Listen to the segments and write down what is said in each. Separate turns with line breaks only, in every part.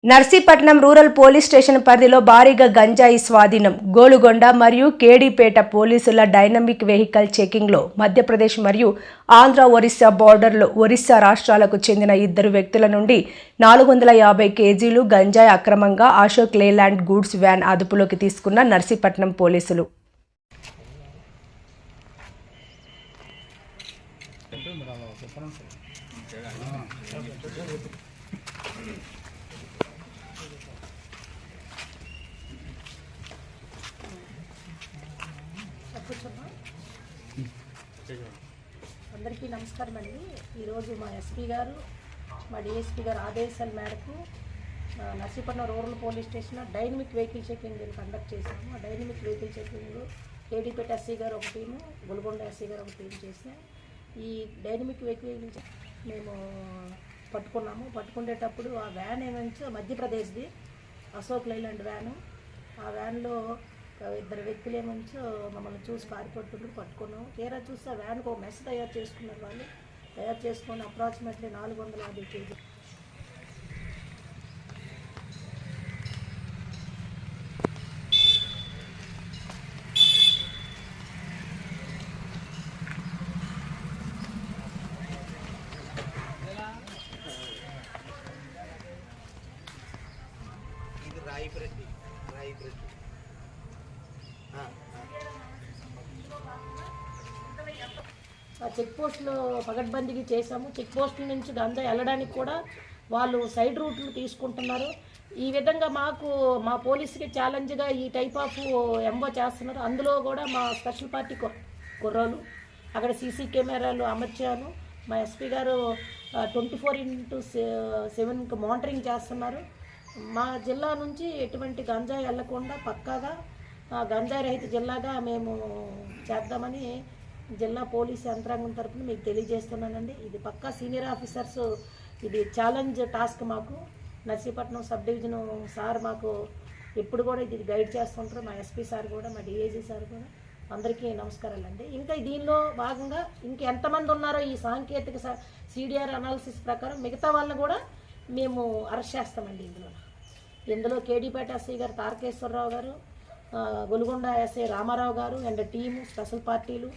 Narsipatnam rural police station పరిధిలో భారీగా గంజాయి స్వాధీనం. గోలుగొండ మరియు కేడీపేట పోలీసుల డైనమిక్ వెహికల్ చెకింగ్లో మధ్యప్రదేశ్ మరియు ఆంధ్ర-ఒరిస్సా బోర్డర్లో ఒరిస్సా రాష్ట్రాలకు చెందిన 2 వ్యక్తుల నుండి 450 కేజీలు గంజాయి అక్రమంగా అశోక్ లేలాండ్ గూడ్స్ వ్యాన్ అదుపులోకి తీసుకున్న నర్సీపట్నం పోలీసులు.
అందరికీ నమస్కారం అండి. ఈరోజు మా ఎస్పీ గారు మా డిఎస్పీ గారు ఆదేశాల మేరకు Narsipatnam rural police station dynamic vehicle checking conduct చేశాము. ఆ డైనమిక్ వెహికల్ చెకింగ్లో కేడీపేట ఎస్సీ గారు ఒక టీము, గొలుగొండ ఎస్సీ గారు ఒక టీం చేసాం. ఈ డైనమిక్ వెహికల్ మేము పట్టుకున్నాము. పట్టుకునేటప్పుడు ఆ వ్యాన్ ఏమంటే మధ్యప్రదేశ్ది అశోక్ లైలాండ్ వ్యాను. ఆ వ్యాన్లో 2 వ్యక్తులు ఏమంచో మమ్మల్ని చూసి పారిపడుతుంటారు. పట్టుకున్నాం. తీరా చూస్తే ఆ వ్యాన్కి ఒక మెస్ తయారు చేసుకున్నారు. వాళ్ళు తయారు చేసుకొని అప్రాక్సిమేట్లీ 450 కేజీ చెక్ పోస్టులు పగడ్బందీకి చేశాము. చెక్ పోస్టుల నుంచి గంజాయి వెళ్ళడానికి కూడా వాళ్ళు సైడ్ రూట్లు తీసుకుంటున్నారు. ఈ విధంగా మా పోలీసుకి ఛాలెంజ్గా ఈ టైప్ ఆఫ్ ఎంఓ చేస్తున్నారు. అందులో కూడా మా స్పెషల్ పార్టీ కుర్రోలు అక్కడ సీసీ కెమెరాలు అమర్చాను. మా ఎస్పీ గారు 24/7 మానిటరింగ్ చేస్తున్నారు. మా జిల్లా నుంచి ఎటువంటి గంజాయి వెళ్లకుండా పక్కాగా గంజాయి రహిత జిల్లాగా మేము చేద్దామని జిల్లా పోలీసు యంత్రాంగం తరఫున మీకు తెలియజేస్తున్నానండి. ఇది పక్కా సీనియర్ ఆఫీసర్స్ ఇది ఛాలెంజ్ టాస్క్. మాకు నర్సీపట్నం సబ్ డివిజన్ సార్ మాకు ఎప్పుడు కూడా ఇది గైడ్ చేస్తుంటారు. మా ఎస్పీ సార్ కూడా, మా డిఐజీ సార్ కూడా. అందరికీ నమస్కారాలండి. ఇంకా దీనిలో భాగంగా ఎంతమంది ఉన్నారో ఈ సాంకేతిక సిడిఆర్ అనాలిసిస్ ప్రకారం మిగతా వాళ్ళని కూడా మేము అరెస్ట్ చేస్తామండి. ఇందులో కేడీపేట ఎస్ఐ గారు తారకేశ్వరరావు గారు, గొలుగొండ ఎస్ఐ రామారావు గారు అండ్ టీము స్పెషల్ పార్టీలు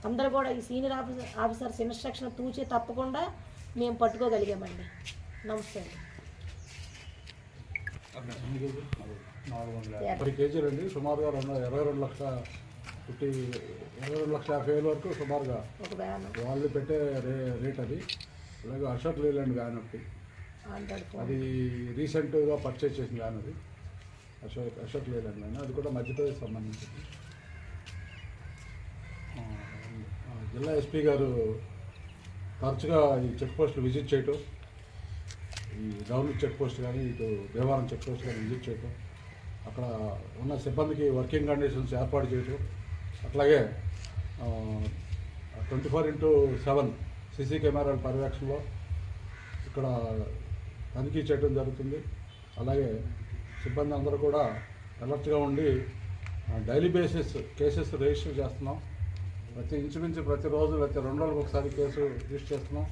అందరూ కూడా ఈ సీనియర్ ఆఫీసర్స్ ఇన్స్ట్రక్షన్ తూచే తప్పకుండా మేము పట్టుకోగలిగామండి. నమస్తే అండి.
450 కేజీలు అండి. సుమారుగా 22,50,000 వరకు సుమారుగా
ఒక వ్యాన్
వాళ్ళు పెట్టే రేట్ అది. అలాగే అశోక్ లేలాండ్ వ్యాన్ ఒకటి, అది రీసెంట్గా పర్చేజ్ చేసిన వ్యాన్ అది. అశోక్ లేలాండ్ వ్యాన్ అది కూడా మధ్యప్రదేశ్ సంబంధించింది. జిల్లా ఎస్పీ గారు తరచుగా ఈ చెక్ పోస్టులు విజిట్ చేయటం, ఈ డౌన్లింగ్ చెక్ పోస్ట్ కానీ ఇటు దేవారం చెక్ పోస్ట్ కానీ విజిట్ చేయటం, అక్కడ ఉన్న సిబ్బందికి వర్కింగ్ కండిషన్స్ ఏర్పాటు చేయటం, అట్లాగే 24/7 సీసీ కెమెరాల పర్యవేక్షణలో ఇక్కడ తనిఖీ చేయడం జరుగుతుంది. అలాగే సిబ్బంది అందరూ కూడా అలర్ట్గా ఉండి డైలీ బేసిస్ కేసెస్ రిజిస్టర్ చేస్తున్నాం. ఇంచుమించు ప్రతిరోజు 2 రోజులకు ఒకసారి కేసు రిజిస్టర్ చేస్తున్నాం.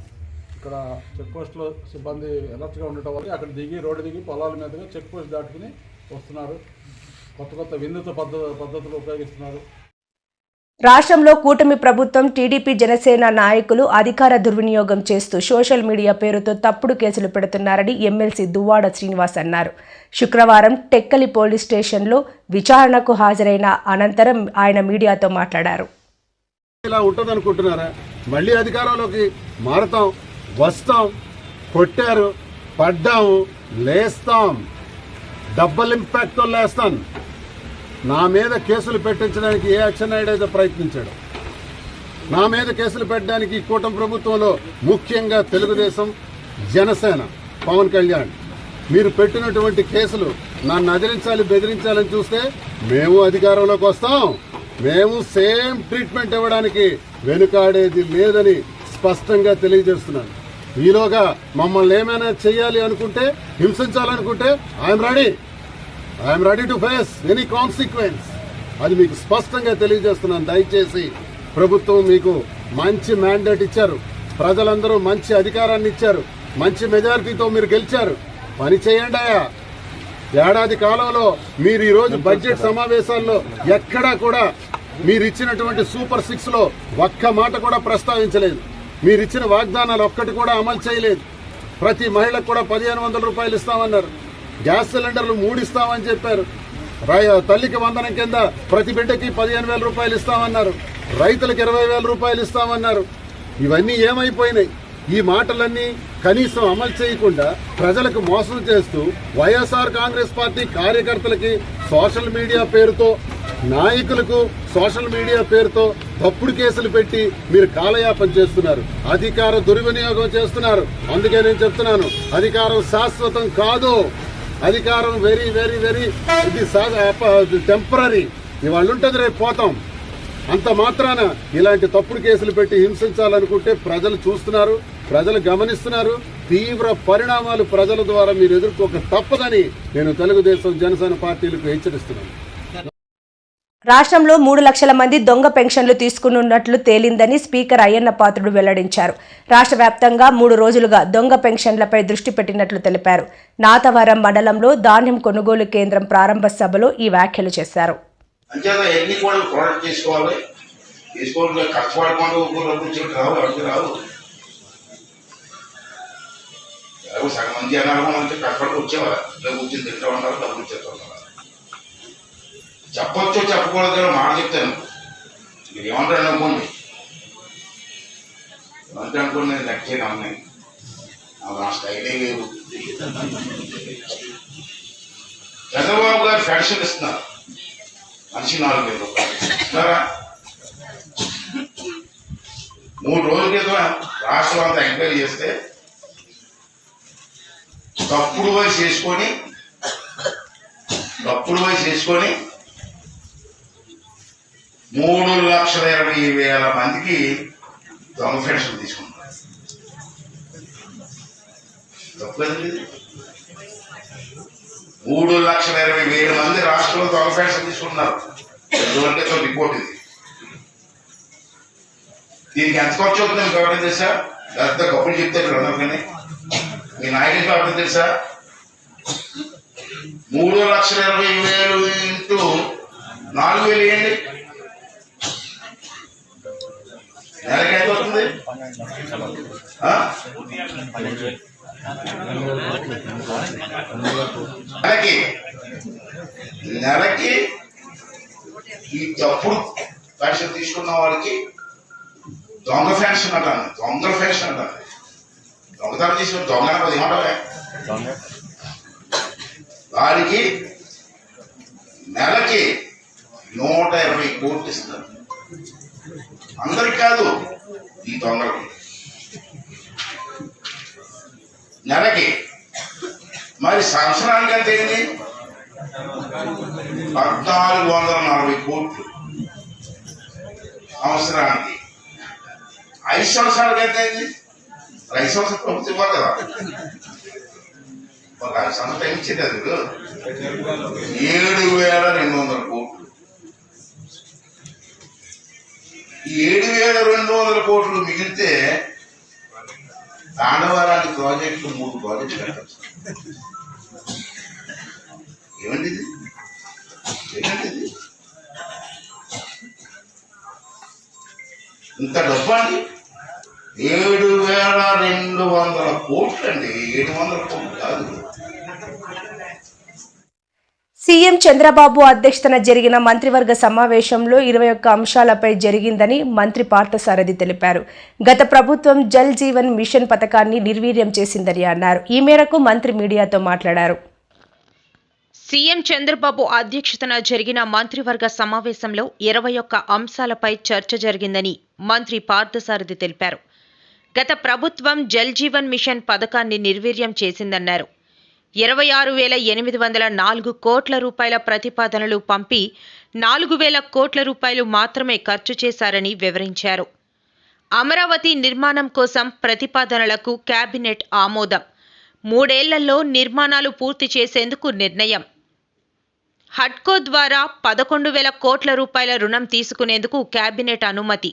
ఇక్కడ చెక్ పోస్ట్లో సిబ్బంది అలర్ట్గా ఉండటం వల్ల అక్కడ రోడ్డు దిగి పొలాల మీదుగా చెక్ పోస్ట్ దాటుకుని వస్తున్నారు. కొత్త వినూత్న పద్ధతులు ఉపయోగిస్తున్నారు.
రాష్ట్రంలో కూటమి ప్రభుత్వం టీడీపీ జనసేన నాయకులు అధికార దుర్వినియోగం చేస్తూ సోషల్ మీడియా పేరుతో తప్పుడు కేసులు పెడుతున్నారని ఎమ్మెల్సీ దువ్వాడ శ్రీనివాస్ అన్నారు. శుక్రవారం టెక్కలి పోలీస్ స్టేషన్లో విచారణకు హాజరైన అనంతరం ఆయన మీడియాతో మాట్లాడారు.
ఇలా ఉంటుంది అనుకుంటున్నారా? మళ్ళీ అధికారంలోకి మారతాం, వస్తాం, కొట్టారు, పడ్డాము, లేస్తాం, డబ్బల్ ఇంపాక్ట్తో లేస్తాం. నా మీద కేసులు పెట్టించడానికి ఏ అచ్చెన్నాయుడు అయితే ప్రయత్నించాడు, నా మీద కేసులు పెట్టడానికి కూటమి ప్రభుత్వంలో ముఖ్యంగా తెలుగుదేశం, జనసేన, పవన్ కళ్యాణ్ మీరు పెట్టినటువంటి కేసులు నన్ను అదిరించాలి, బెదిరించాలని చూస్తే మేము అధికారంలోకి వస్తాం. మేము సేమ్ ట్రీట్మెంట్ ఇవ్వడానికి వెనుకాడేది లేదని స్పష్టంగా తెలియజేస్తున్నాను. ఈలోగా మమ్మల్ని ఏమైనా చేయాలి అనుకుంటే, హింసించాలనుకుంటే I'm ready to face any consequence. అది మీకు స్పష్టంగా తెలియజేస్తున్నాను. దయచేసి ప్రభుత్వం మీకు మంచి మ్యాండేట్ ఇచ్చారు, ప్రజలందరూ మంచి అధికారాన్ని ఇచ్చారు, మంచి మెజారిటీతో మీరు గెలిచారు. పని చేయండి. ఏడాది కాలంలో మీరు ఈ రోజు బడ్జెట్ సమావేశాల్లో ఎక్కడా కూడా మీరు ఇచ్చినటువంటి సూపర్ 6 లో ఒక్క మాట కూడా ప్రస్తావించలేదు. మీరు ఇచ్చిన వాగ్దానాలు ఒక్కటి కూడా అమలు చేయలేదు. ప్రతి మహిళకు కూడా 1500 రూపాయలు ఇస్తామన్నారు. గ్యాస్ సిలిండర్లు 3 ఇస్తామని చెప్పారు. తల్లికి వందనం కింద ప్రతి బిడ్డకి 15,000 రూపాయలు ఇస్తామన్నారు. రైతులకు 20,000 రూపాయలు ఇస్తామన్నారు. ఇవన్నీ ఏమైపోయినాయి? ఈ మాటలన్నీ కనీసం అమలు చేయకుండా ప్రజలకు మోసం చేస్తూ వైఎస్ఆర్ కాంగ్రెస్ పార్టీ కార్యకర్తలకి సోషల్ మీడియా పేరుతో, నాయకులకు సోషల్ మీడియా పేరుతో తప్పుడు కేసులు పెట్టి మీరు కాలయాపన చేస్తున్నారు. అధికార దుర్వినియోగం చేస్తున్నారు. అందుకే నేను చెప్తున్నాను, అధికారం శాశ్వతం కాదు. అధికారం వెరీ వెరీ వెరీ ఇది టెంపరీ. ఇవాళ ఉంటుంది, రేపు పోతాం. అంత మాత్రాన ఇలాంటి తప్పుడు కేసులు పెట్టి హింసించాలనుకుంటే ప్రజలు చూస్తున్నారు, ప్రజలు గమనిస్తున్నారు. తీవ్ర పరిణామాలు ప్రజల ద్వారా మీరు ఎదుర్కోక తప్పదని నేను తెలుగుదేశం జనసేన పార్టీలకు హెచ్చరిస్తున్నాను.
రాష్ట్రంలో 3 లక్షల మంది దొంగ పెన్షన్లు తీసుకున్నట్లు తేలిందని స్పీకర్ అయ్యన్న పాత్రుడు వెల్లడించారు. రాష్ట్ర వ్యాప్తంగా 3 రోజులుగా దొంగ పెన్షన్లపై దృష్టి పెట్టినట్లు తెలిపారు. నాతవరం మండలంలో ధాన్యం కొనుగోలు కేంద్రం ప్రారంభ సభలో ఈ వ్యాఖ్యలు చేశారు.
చెప్పొచ్చు చెప్పకూడదు మాట చెప్తాను. మీరు ఏమంటారు అనుకోండి, మంత్రి అనుకోండి, నేను లెక్చేనా ఉన్నాయి. నా స్టైలే లేవు. చంద్రబాబు గారు పెన్షన్ ఇస్తున్నారు, మనిషి 4,000 రూపాయలు ఇస్తున్నారా? 3 రోజుల క్రితం రాష్ట్రం అంతా ఎంక్వైరీ చేస్తే తప్పుడు వయసు చేసుకొని 3,20,000 మందికి దొంగ పెన్షన్ తీసుకుంటారు. తప్పు కదండి. 3,20,000 మంది రాష్ట్రంలో దొంగ పెన్షన్ తీసుకుంటున్నారు. 2 రోజుల క్రితం రిపోర్ట్ ఇది. దీనికి ఎంత ఖర్చు అవుతుంది మీకు ఎవరైనా తెలుసా? పెద్ద కప్పులు చెప్తారు అందరూ, కానీ మీ నాయకుడికి ఎవరైనా తెలుసా? 3,20,000 ఇంటూ 4,000 వేయండి, నెలకి ఎంత అవుతుంది? నెలకి ఈ తప్పుడు పెన్షన్ తీసుకున్న వాళ్ళకి దొంగ పెన్షన్ అంటాను. దొంగతనం తీసుకుని దొంగ అది ఏమంటావే, వారికి నెలకి 120 కోట్లు ఇస్తారు. అందరికి కాదు, ఈ దొంగలకి నెలకి. మరి సంవత్సరానికి ఎంత అయింది? 1,440 కోట్లు సంవత్సరానికి. 5 సంవత్సరాలకి ఎంత అయింది? 5 సంవత్సరాలు ప్రభుత్వం ఇవ్వాలి కదా. ఒక 5 సంవత్సరాలు టైం ఇచ్చేది. అది 7,200 కోట్లు. ఈ 7,200 కోట్లు మిగిలితే తాండవరానికి ప్రాజెక్టులు 3 ప్రాజెక్టులు కట్టచ్చు. ఏమండి ఇది? ఇంత డబ్బు అండి. 7,200 కోట్లు అండి. 700 కోట్లు కాదు.
సీఎం చంద్రబాబు అధ్యక్షతన జరిగిన మంత్రివర్గ సమావేశంలో 21 అంశాలపై జరిగిందని మంత్రి పార్థసారథి తెలిపారు. గత ప్రభుత్వం జల్ జీవన్ మిషన్ పథకాన్ని నిర్వీర్యం చేసిందని అన్నారు. ఈ మేరకు మంత్రి మీడియాతో మాట్లాడారు.
సీఎం చంద్రబాబు అధ్యక్షతన జరిగిన మంత్రివర్గ సమావేశంలో 21 అంశాలపై చర్చ జరిగిందని మంత్రి పార్థసారథి తెలిపారు. గత ప్రభుత్వం జల్ జీవన్ మిషన్ పథకాన్ని నిర్వీర్యం చేసిందన్నారు. 26,804 కోట్ల రూపాయల ప్రతిపాదనలు పంపి 4,000 కోట్ల రూపాయలు మాత్రమే ఖర్చు చేశారని వివరించారు. అమరావతి నిర్మాణం కోసం ప్రతిపాదనలకు కేబినెట్ ఆమోదం. 3 ఏళ్లలో నిర్మాణాలు పూర్తి చేసేందుకు నిర్ణయం. హడ్కో ద్వారా 11,000 కోట్ల రూపాయల రుణం తీసుకునేందుకు కేబినెట్ అనుమతి.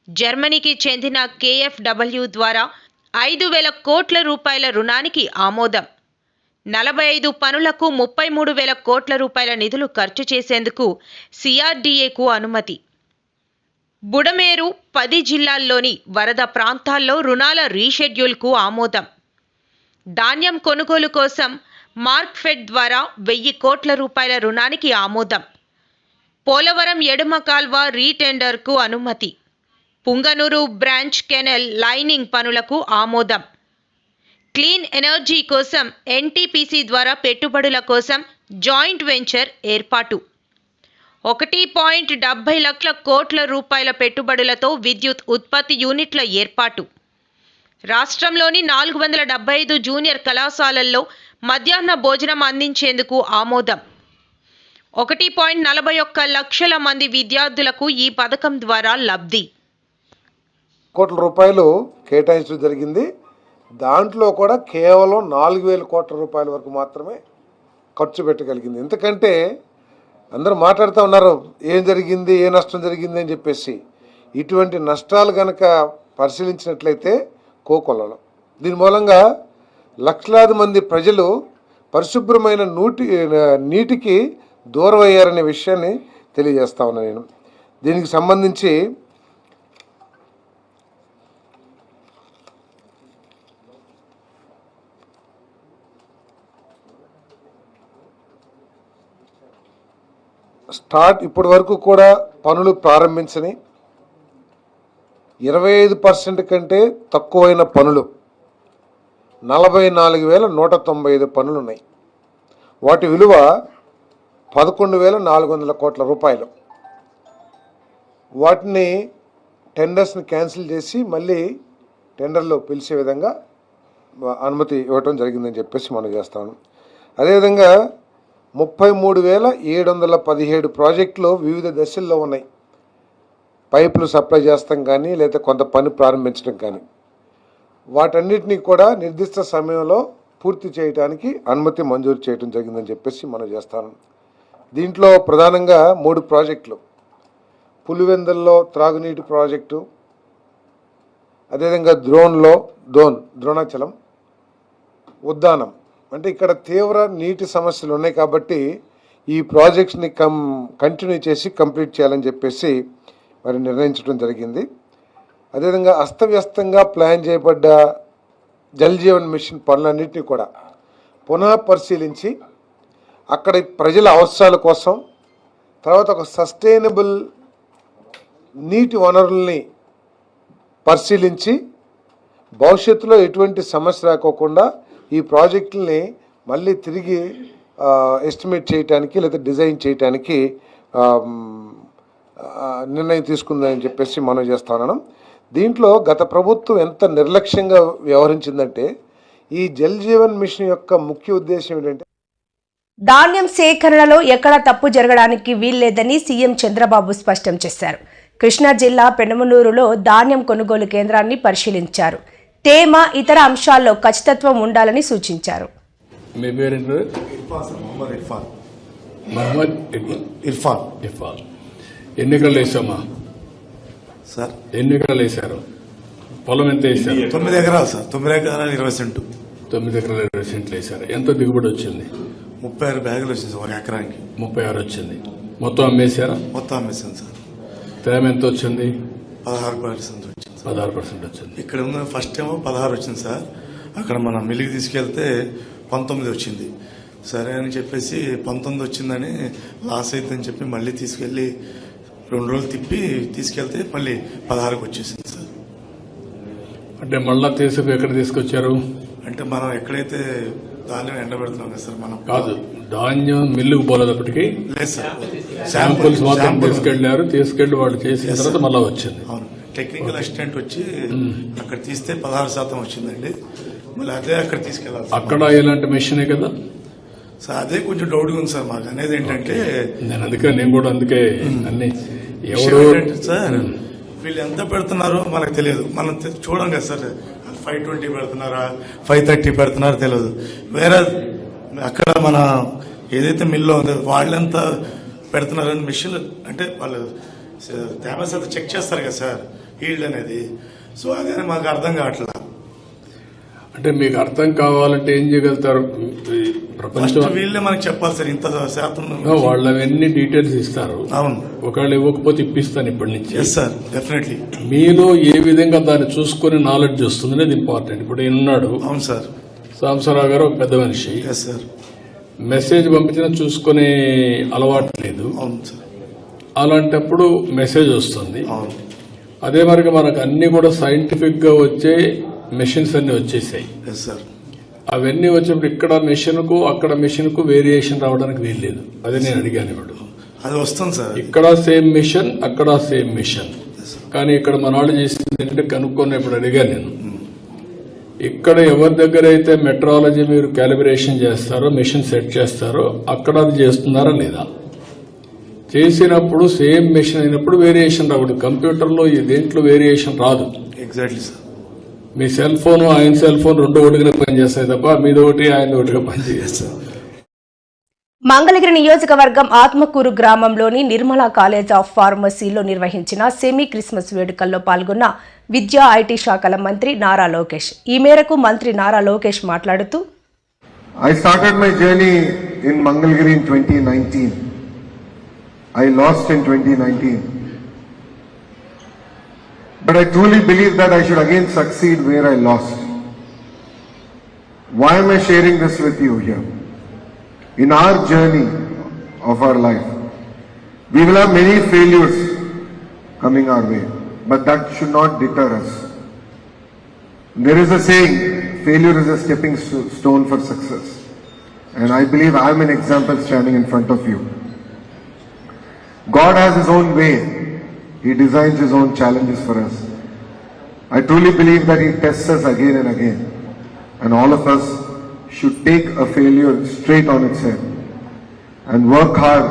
జర్మనీకి చెందిన KfW ద్వారా 5,000 కోట్ల రూపాయల రుణానికి ఆమోదం. 45 పనులకు 33,000 కోట్ల రూపాయల నిధులు ఖర్చు చేసేందుకు సిఆర్డీఏకు అనుమతి. బుడమేరు 10 జిల్లాల్లోని వరద ప్రాంతాల్లో రుణాల రీషెడ్యూల్కు ఆమోదం. ధాన్యం కొనుగోలు కోసం మార్క్ఫెడ్ ద్వారా 1000 కోట్ల రూపాయల రుణానికి ఆమోదం. పోలవరం ఎడమ కాల్వ రీటెండర్కు అనుమతి. పుంగనూరు బ్రాంచ్ కెనెల్ లైనింగ్ పనులకు ఆమోదం. క్లీన్ ఎనర్జీ కోసం ఎన్టీపీసీ ద్వారా పెట్టుబడుల కోసం జాయింట్ వెంచర్ ఏర్పాటు. 1.70 లక్షల కోట్ల రూపాయల పెట్టుబడులతో విద్యుత్ ఉత్పత్తి యూనిట్ల ఏర్పాటు. రాష్ట్రంలోని 475 జూనియర్ కళాశాలల్లో మధ్యాహ్న భోజనం అందించేందుకు ఆమోదం. 1.41 లక్షల మంది విద్యార్థులకు ఈ పథకం ద్వారా లబ్ధి.
కోట్ల రూపాయలు కేటాయించడం జరిగింది. దాంట్లో కూడా కేవలం 4,000 కోట్ల రూపాయల వరకు మాత్రమే ఖర్చు పెట్టగలిగింది. ఎందుకంటే అందరూ మాట్లాడుతూ ఉన్నారు ఏం జరిగింది, ఏ నష్టం జరిగింది అని చెప్పేసి. ఇటువంటి నష్టాలు కనుక పరిశీలించినట్లయితే కోకొల్లలో దీని మూలంగా లక్షలాది మంది ప్రజలు పరిశుభ్రమైన నీటికి దూరం అయ్యారనే విషయాన్ని తెలియజేస్తా ఉన్నాను నేను. దీనికి సంబంధించి ఇప్పటి వరకు కూడా పనులు ప్రారంభించని 25% కంటే తక్కువైన పనులు 44,195 పనులు ఉన్నాయి. వాటి విలువ 11,400 కోట్ల రూపాయలు. వాటిని టెండర్స్ని క్యాన్సిల్ చేసి మళ్ళీ టెండర్లో పిలిచే విధంగా అనుమతి ఇవ్వటం జరిగిందని చెప్పేసి మనం చేస్తాను. అదేవిధంగా 33,717 ప్రాజెక్టులు వివిధ దశల్లో ఉన్నాయి. పైపులు సప్లై చేస్తాం కానీ లేదా కొంత పని ప్రారంభించడం కానీ వాటన్నిటినీ కూడా నిర్దిష్ట సమయంలో పూర్తి చేయడానికి అనుమతి మంజూరు చేయడం జరిగిందని చెప్పేసి మనం చేస్తాను. దీంట్లో ప్రధానంగా 3 ప్రాజెక్టులు, పులివెందుల్లో త్రాగునీటి ప్రాజెక్టు, అదేవిధంగా ద్రోణాచలం, ఉద్దానం. అంటే ఇక్కడ తీవ్ర నీటి సమస్యలు ఉన్నాయి కాబట్టి ఈ ప్రాజెక్ట్స్ని కంటిన్యూ చేసి కంప్లీట్ చేయాలని చెప్పేసి మరి నిర్ణయించడం జరిగింది. అదేవిధంగా అస్తవ్యస్తంగా ప్లాన్ చేయబడ్డ జల్ జీవన్ మిషన్ పనులన్నింటినీ కూడా పునః పరిశీలించి అక్కడ ప్రజల అవసరాల కోసం తర్వాత ఒక సస్టైనబుల్ నీటి వనరుల్ని పరిశీలించి భవిష్యత్తులో ఎటువంటి సమస్య రాకోకుండా ఈ ప్రాజెక్టుల్ని మళ్ళీ తిరిగి ఎస్టిమేట్ చేయడానికి లేదా డిజైన్ చేయడానికి నిర్ణయం తీసుకుందని చెప్పేసి మనం చేస్తున్నాను. దీంట్లో గత ప్రభుత్వం ఎంత నిర్లక్ష్యంగా వ్యవహరించిందంటే ఈ జల్ జీవన్ మిషన్ యొక్క ముఖ్య ఉద్దేశం ఏంటంటే
ధాన్యం సేకరణలో ఎక్కడా తప్పు జరగడానికి వీల్లేదని సీఎం చంద్రబాబు స్పష్టం చేశారు. కృష్ణా జిల్లా పెనమలూరులో ధాన్యం కొనుగోలు కేంద్రాన్ని పరిశీలించారు. తేమ ఇతర అంశాల్లో ఖచ్చితత్వం ఉండాలని సూచించారు.
ఎన్ని ఎకరాలు వేసామా సార్? ఎన్ని ఎకరాలు వేశారు? పొలం ఎంత వేసారు?
9 ఎకరాలు సార్. 9 ఎకరాలు 20 సెంటు.
9 ఎకరాలు 20 సెంట్లు వేశారు. ఎంత దిగుబడి వచ్చింది?
36 బ్యాగులు వచ్చింది సార్. 1 ఎకరానికి
36 వచ్చింది. మొత్తం అమ్మేశారా?
మొత్తం అమ్మేసాను సార్.
తేమ ఎంత వచ్చింది?
16% వచ్చింది.
16% వచ్చింది.
ఇక్కడ ఉన్న ఫస్ట్ ఏమో 16 వచ్చింది సార్. అక్కడ మనం మిల్లికి తీసుకెళ్తే 19 వచ్చింది. సరే అని చెప్పేసి 19 వచ్చిందని లాస్ అవుతుందని చెప్పి మళ్ళీ తీసుకెళ్లి 2 రోజులు తిప్పి తీసుకెళ్తే మళ్ళీ 16కి వచ్చేసింది సార్.
అంటే మళ్ళా ఎక్కడ తీసుకొచ్చారు?
అంటే మనం ఎక్కడైతే ధాన్యం ఎండబెడుతున్నాం కదా సార్, మనం
కాదు ధాన్యం మిల్లుకు పోలేదప్పటికి
లేదు సార్.
శాంపుల్స్ మాత్రం తీసుకెళ్లి వాళ్ళు చేసిన తర్వాత మళ్ళా వచ్చింది.
అవును, టెక్నికల్ అసిస్టెంట్ వచ్చి అక్కడ తీస్తే 16% వచ్చిందండి. మళ్ళీ అదే అక్కడ తీసుకెళ్ళాలి.
అక్కడ ఇలాంటి మెషినే కదా
సార్. అదే కొంచెం డౌట్గా ఉంది సార్ మాకు. అనేది ఏంటంటే
నేను కూడా అందుకే అన్ని
సార్ వీళ్ళు ఎంత పెడుతున్నారో మనకు తెలియదు. మనం చూడం కదా సార్. 520 పెడుతున్నారా 530 పెడుతున్నారో తెలియదు. వేరే అక్కడ మన ఏదైతే మిల్లో ఉందో వాళ్ళెంత పెడుతున్నారని మిషన్ అంటే వాళ్ళు తేమ శాతం చెక్ చేస్తారు కదా సార్, ఈల్డ్ అనేది. సో అదే మాకు అర్థం కావట్లేదు.
అంటే మీకు అర్థం కావాలంటే ఏం చేయగలుగుతారు? ఈ ప్రపంచం
వీళ్ళే మనకు చెప్పాలి సార్ ఇంత శాతం.
వాళ్ళు అవన్నీ డీటెయిల్స్ ఇస్తారు.
అవును,
ఒకవేళ ఇవ్వకపోతే ఇప్పిస్తాను ఇప్పటి నుంచి.
Yes sir, definitely.
మీలో ఏ విధంగా దాన్ని చూసుకుని నాలెడ్జ్ వస్తుంది అనేది ఇంపార్టెంట్. ఇప్పుడు ఉన్నాడు.
అవును సార్.
సాంబశివరావు గారు ఒక పెద్ద మనిషి.
Yes sir.
మెసేజ్ పంపించినా చూసుకునే అలవాటు లేదు.
అవును సార్.
అలాంటప్పుడు మెసేజ్ వస్తుంది.
అవును.
అదే మరి మనకు అన్ని కూడా సైంటిఫిక్ గా వచ్చే మెషిన్స్ అన్ని వచ్చేసాయి.
Yes sir.
అవన్నీ వచ్చినప్పుడు ఇక్కడ మెషిన్ కు అక్కడ మెషిన్ కు వేరియేషన్ రావడానికి వీల్లేదు. అదే నేను అడిగాను. ఇప్పుడు
అది వస్తుంది సార్.
ఇక్కడ సేమ్ మిషన్, అక్కడ సేమ్ మిషన్. కానీ ఇక్కడ మన వాళ్ళు చేసింది ఏంటంటే కనుక్కున్నప్పుడు అడిగాను నేను, ఇక్కడ ఎవరి దగ్గర అయితే మెట్రాలజీ మీరు క్యాలిబ్రేషన్ చేస్తారో, మెషిన్ సెట్ చేస్తారో అక్కడ అది చేస్తున్నారా లేదా? చేసినప్పుడు సేమ్ మెషిన్ అయినప్పుడు వేరియేషన్ రావద్దు. కంప్యూటర్లో దేంట్లో వేరియేషన్ రాదు.
Exactly sir.
మీ సెల్ ఫోన్, ఆయన సెల్ ఫోన్ రెండు ఒకటిగా పనిచేస్తాయి తప్ప మీది ఒకటి ఆయన ఒకటిగా పనిచేస్తారు.
మంగళగిరి నియోజకవర్గం ఆత్మకూరు గ్రామంలోని నిర్మలా కాలేజ్ ఆఫ్ ఫార్మసీలో నిర్వహించిన సెమీ క్రిస్మస్ వేడుకల్లో పాల్గొన్న విద్యా ఐటీ శాఖల మంత్రి నారా లోకేష్. ఈ మేరకు మంత్రి నారా లోకేష్ మాట్లాడుతూ,
I started my journey in Mangalgiri in 2019. I lost in 2019. But I truly believe that I should again succeed where I lost. Why am I sharing this with you here? In our journey of our life, we will have many failures coming our way, but that should not deter us. There is a saying, failure is a stepping stone for success. And I believe I am an example standing in front of you. God has His own way. He designs His own challenges for us. I truly believe that He tests us again and again. And all of us should take a failure straight on its head and work hard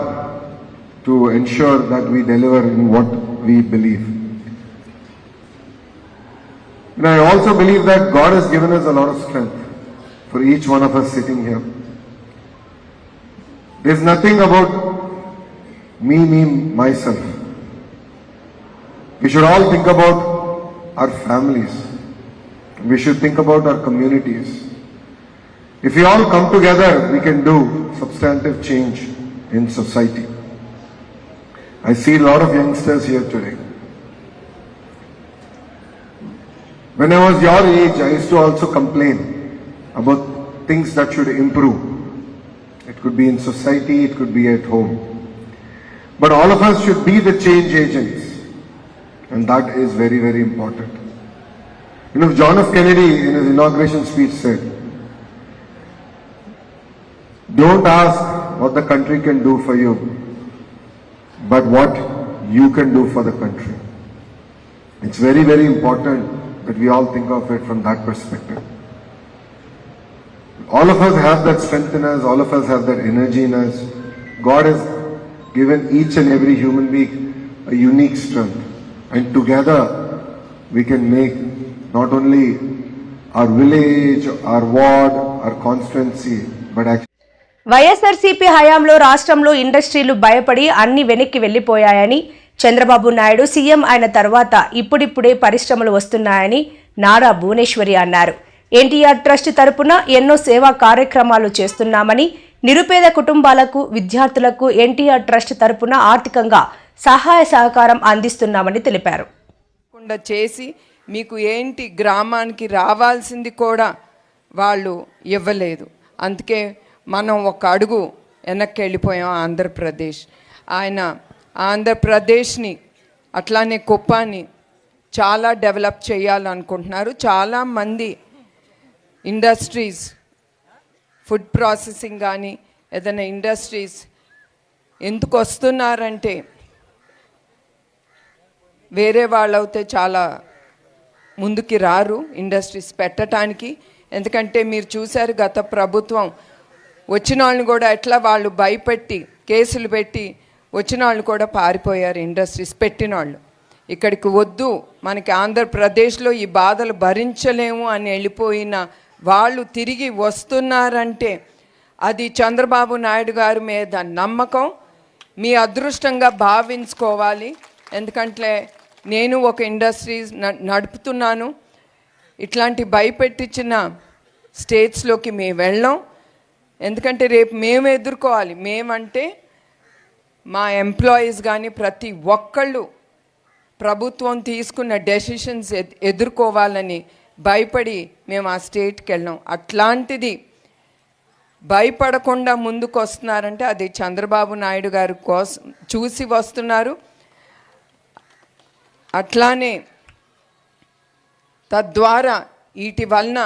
to ensure that we deliver in what we believe. And I also believe that God has given us a lot of strength for each one of us sitting here. There's nothing about me, myself. We should all think about our families. We should think about our communities. If we all come together, we can do substantive change in society. I see a lot of youngsters here today. When I was your age, I used to also complain about things that should improve. It could be in society, it could be at home. But all of us should be the change agents. And that is very, very important. You know, John F. Kennedy in his inauguration speech said, don't ask what the country can do for you, but what you can do for the country. It's very, very important that we all think of it from that perspective. All of us have that strength in us, all of us have that energy in us. God has given each and every human being a unique strength. And together we can make not only our village, our ward, our constituency, but actually
YSRCP హయాంలో రాష్ట్రంలో ఇండస్ట్రీలు భయపడి అన్ని వెనక్కి వెళ్లిపోయాయని, Chandrababu Naidu CM అయిన తర్వాత ఇప్పుడిప్పుడే పరిశ్రమలు వస్తున్నాయని నారా భువనేశ్వరి అన్నారు. ఎన్టీఆర్ ట్రస్ట్ తరపున ఎన్నో సేవా కార్యక్రమాలు చేస్తున్నామని, నిరుపేద కుటుంబాలకు, విద్యార్థులకు ఎన్టీఆర్ ట్రస్ట్ తరపున ఆర్థికంగా సహాయ సహకారం అందిస్తున్నామని తెలిపారు.
చేసి మీకు ఏంటి గ్రామానికి రావాల్సింది కూడా వాళ్ళు ఇవ్వలేదు. అందుకే మనం ఒక అడుగు వెనక్కి వెళ్ళిపోయాం. ఆంధ్రప్రదేశ్ ఆయన ఆంధ్రప్రదేశ్ని అట్లానే కుప్పాన్ని చాలా డెవలప్ చేయాలనుకుంటున్నారు. చాలామంది ఇండస్ట్రీస్, ఫుడ్ ప్రాసెసింగ్ కానీ ఏదైనా ఇండస్ట్రీస్ ఎందుకు వస్తున్నారంటే వేరే వాళ్ళైతే చాలా ముందుకి రారు ఇండస్ట్రీస్ పెట్టడానికి. ఎందుకంటే మీరు చూశారు గత ప్రభుత్వం వచ్చిన వాళ్ళని కూడా ఎట్లా వాళ్ళు భయపెట్టి కేసులు పెట్టి వచ్చిన వాళ్ళు కూడా పారిపోయారు. ఇండస్ట్రీస్ పెట్టిన వాళ్ళు ఇక్కడికి వద్దు, మనకి ఆంధ్రప్రదేశ్లో ఈ బాధలు భరించలేము అని వెళ్ళిపోయిన వాళ్ళు తిరిగి వస్తున్నారంటే అది చంద్రబాబు నాయుడు గారి మీద నమ్మకం, మీ అదృష్టంగా భావించుకోవాలి. ఎందుకంటే నేను ఒక ఇండస్ట్రీస్ నడుపుతున్నాను. ఇట్లాంటి భయపెట్టించిన స్టేట్స్లోకి మేము వెళ్ళాం. ఎందుకంటే రేపు మేము ఎదుర్కోవాలి. మేమంటే మా ఎంప్లాయీస్ కానీ ప్రతి ఒక్కళ్ళు ప్రభుత్వం తీసుకున్న డెసిషన్స్ ఎదుర్కోవాలని భయపడి మేము ఆ స్టేట్కి వెళ్ళాం. అట్లాంటిది భయపడకుండా ముందుకు వస్తున్నారంటే అది చంద్రబాబు నాయుడు గారి కోసం చూసి వస్తున్నారు. అట్లానే తద్వారా వీటి వలన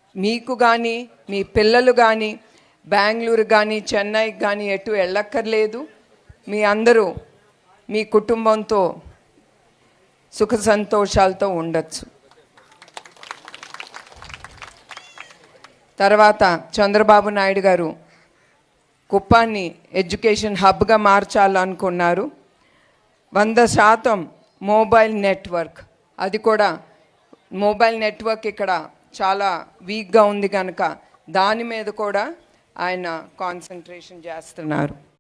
మీకు కానీ మీ పిల్లలు కానీ బెంగళూరు కానీ చెన్నైకి కానీ ఎటు వెళ్ళక్కర్లేదు. మీ అందరూ మీ కుటుంబంతో సుఖ సంతోషాలతో ఉండొచ్చు. తర్వాత చంద్రబాబు నాయుడు గారు కుప్పాన్ని ఎడ్యుకేషన్ హబ్గా మార్చాలనుకున్నారు. 100% మొబైల్ నెట్వర్క్, అది కూడా మొబైల్ నెట్వర్క్ ఇక్కడ చాలా వీక్గా ఉంది కనుక దాని మీద కూడా ఆయన కాన్సన్ట్రేషన్ చేస్తున్నారు.